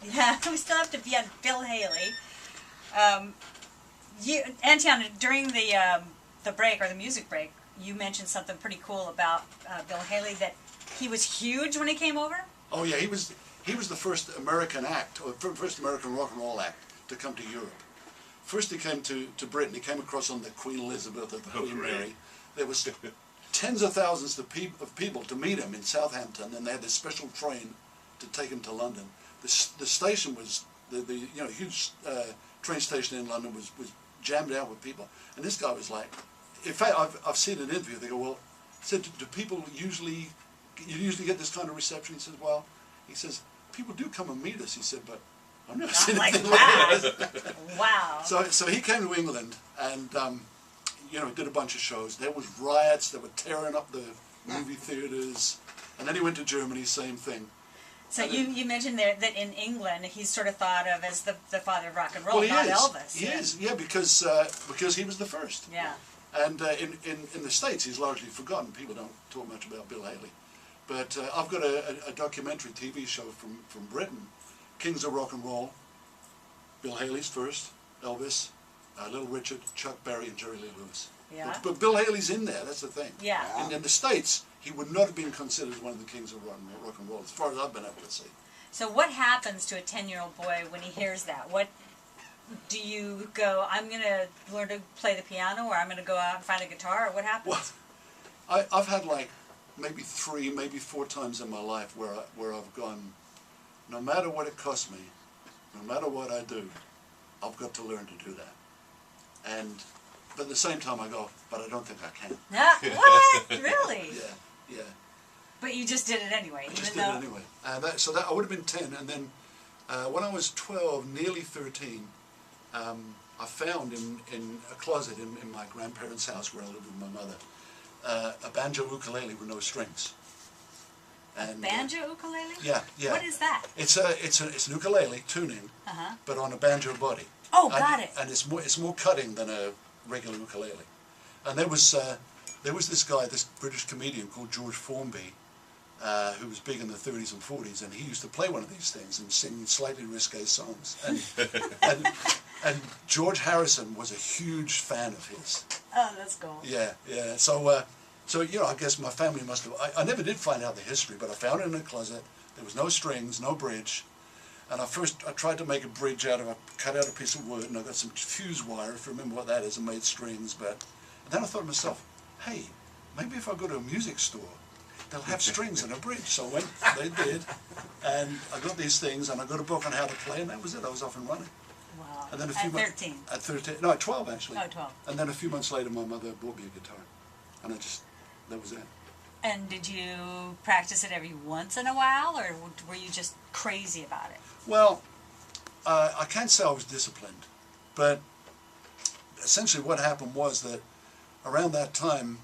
Yeah, we still have to be on Bill Haley. Antion, during the break, or the music break, you mentioned something pretty cool about Bill Haley, that he was huge when he came over? Oh yeah, he was the first American act, or first American rock and roll act to come to Europe. First he came to Britain. He came across on the Queen Elizabeth or the Queen Mary. There was tens of thousands of people to meet him in Southampton, and they had this special train to take him to London. The station was the huge train station in London was jammed out with people, and this guy was like, in fact, I've seen an interview. They go, well, said, do people usually get this kind of reception? He says, well, he says, people do come and meet us. He said, but I've never seen anything like this. Wow. So he came to England and did a bunch of shows. There was riots. They were tearing up the movie theaters, and then he went to Germany. Same thing. So you mentioned there that in England he's sort of thought of as the father of rock and roll, well, not Elvis. He is, yeah, because he was the first. Yeah. And in the States he's largely forgotten. People don't talk much about Bill Haley. But I've got a documentary TV show from Britain, Kings of Rock and Roll. Bill Haley's first, Elvis, Little Richard, Chuck Berry, and Jerry Lee Lewis. Yeah. But Bill Haley's in there, that's the thing. Yeah. And in the States, he would not have been considered one of the kings of rock and roll, as far as I've been able to see. So what happens to a 10-year-old boy when he hears that? What do you go, I'm going to learn to play the piano, or I'm going to go out and find a guitar, or what happens? Well, I've had like maybe 3, maybe 4 times in my life where I've gone, no matter what it costs me, no matter what I do, I've got to learn to do that. But at the same time I go, but I don't think I can. What? Really? Yeah. But you just did it anyway. I just did it anyway. So I would have been 10, and then when I was 12, nearly 13, I found in a closet in my grandparents' house where I lived with my mother, a banjo ukulele with no strings. And, banjo ukulele? Yeah. What is that? It's an ukulele tuning, but on a banjo body. Oh, got it. And it's more cutting than a regular ukulele. And there was this guy, this British comedian called George Formby, who was big in the 30s and 40s, and he used to play one of these things and sing slightly risque songs. And George Harrison was a huge fan of his. Oh, that's cool. Yeah. So I guess my family must have. I never did find out the history, but I found it in a closet. There was no strings, no bridge. And I tried to make a bridge cut out a piece of wood, and I got some fuse wire, if you remember what that is, and made strings. And then I thought to myself, hey, maybe if I go to a music store, they'll have strings and a bridge. So I went, they did, and I got these things, and I got a book on how to play, and that was it. I was off and running. Wow. And then At 13? At 13. No, at 12, actually. Oh, 12. And then a few months later, my mother bought me a guitar, and that was it. And did you practice it every once in a while, or were you just crazy about it? Well, I can't say I was disciplined, but essentially what happened was that around that time,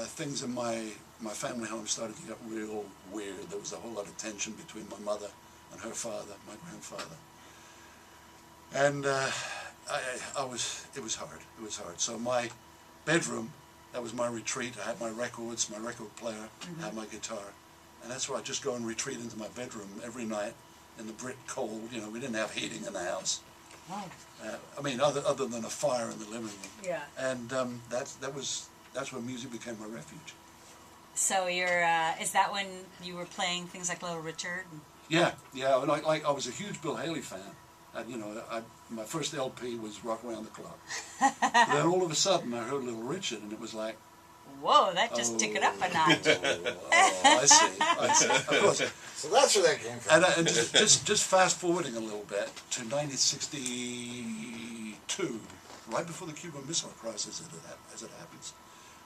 things in my family home started to get real weird. There was a whole lot of tension between my mother and her father, my grandfather. And it was hard. It was hard. So my bedroom, that was my retreat. I had my records, my record player, I had my guitar. And that's where I'd just go and retreat into my bedroom every night in the Brit cold. We didn't have heating in the house. Oh. Other than a fire in the living room. Yeah. And that's where music became my refuge. So is that when you were playing things like Little Richard? Yeah. Like I was a huge Bill Haley fan. And, my first LP was Rock Around the Clock. Then all of a sudden I heard Little Richard, and it was like, whoa, that just took it up a notch. I see. Of course. So that's where that came from. And just fast forwarding a little bit to 1962, right before the Cuban Missile Crisis, as it happens,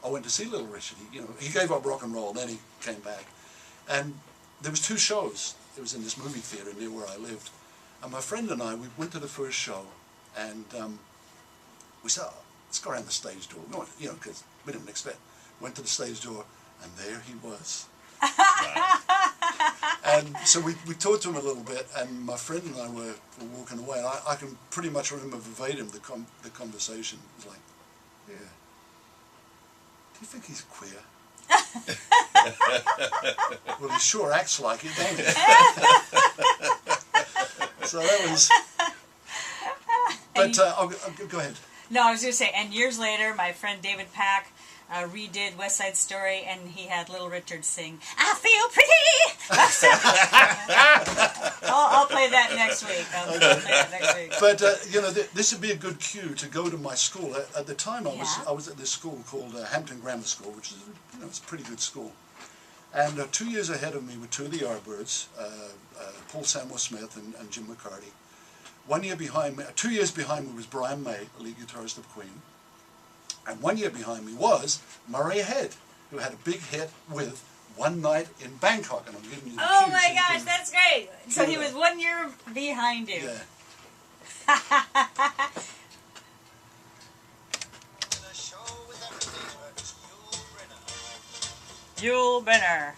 I went to see Little Richard. He gave up rock and roll, then he came back, and there was 2 shows. It was in this movie theater near where I lived, and my friend and I, we went to the first show, and we said, let's go around the stage door. Because we didn't expect. Went to the stage door, and there he was. And so we talked to him a little bit, and my friend and I were walking away, and I can pretty much remember verbatim the conversation. It was like, yeah, do you think he's queer? Well, he sure acts like it, don't he? So that was. But I'll go ahead. No, I was going to say, and years later, my friend David Pack redid West Side Story, and he had Little Richard sing, "I feel pretty." I'll play that next week. I'll play that next week. But this would be a good cue to go to my school. At the time, I was at this school called Hampton Grammar School, which is it's a pretty good school. And 2 years ahead of me were two of the Yardbirds, Paul Samuel Smith and Jim McCarty. 1 year behind me, 2 years behind me was Brian May, lead guitarist of Queen. And 1 year behind me was Murray Head, who had a big hit with One Night in Bangkok. And I'm giving you the Oh cue my so you gosh, can that's great. So he cue was that. 1 year behind you. Yeah. Yul Brynner.